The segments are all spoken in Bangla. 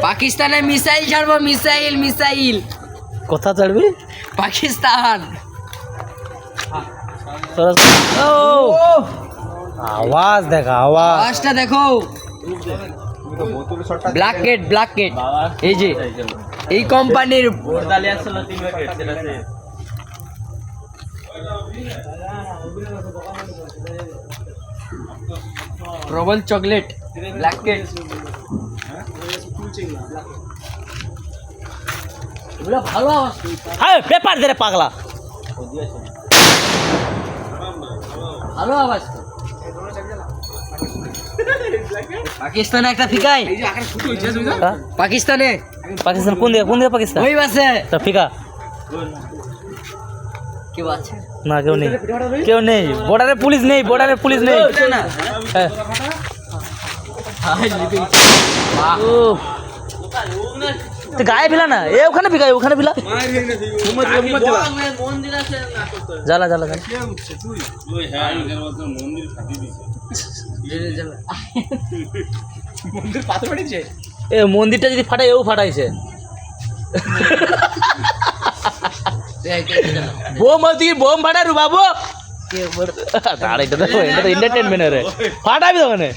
পাকিস্তানে মিসাইল ছাড়বো, মিসাইল মিসাইল। কোথা চড়বি? পাকিস্তান। ও আওয়াজ দেখা, আওয়াজ। আওয়াজটা দেখো। Black gate, black gate. এই যে এই কোম্পানির প্রবল চকলেট, ব্ল্যাক গেট। এগুলো ভালো আওয়াজ। হ্যাঁ, পেপার দে রে পাগলা। ভালো আওয়াজ। পাকিস্তানে একটা ফিকাই। হ্যাঁ? পাকিস্তানে। পাকিস্তান কোন দিকে, কোন দিকে পাকিস্তান? ওই বাসে তা ফিকা কেউ আছে না, কেউ নেই, কেউ নেই। বর্ডারে পুলিশ নেই, বর্ডারে পুলিশ নেই। না। হ্যাঁ। ও তো গায়ে ফেলা না, এ ওখানে ফিকা, ওখানে ফেলা। জ্বালা জ্বালা জ্বালা। এ মন্দিরটা যদি ফাটায়, এও ফাটাইছে। বোম তুই বোম ফাটারু বাবু। এটা তো এন্টারটেনমেন্ট রে, ফাটাবি ওখানে,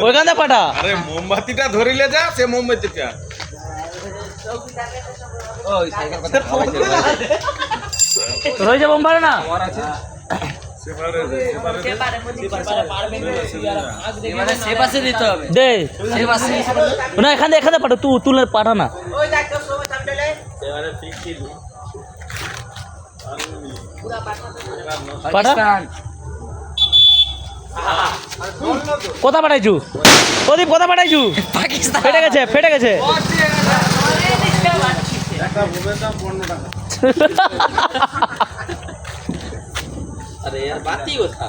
ওইখানে ফাটা। আরে মোমবাতিটা ধরিলে যা, সে মোমবাতিটা রয়েছে বোম ফাটে না। সে পাশে দিতে হবে। দে সে পাশে না, এখানে এখানে পাঠা, তুই তুলে পাঠা না। পাঠা পাকিস্তান। কোথা পাঠাইছু প্রদীপ, কোথা পাঠাইছু? পাকিস্তান। ফেটে গেছে, ফেটে গেছে। আরে यार बात ही होता।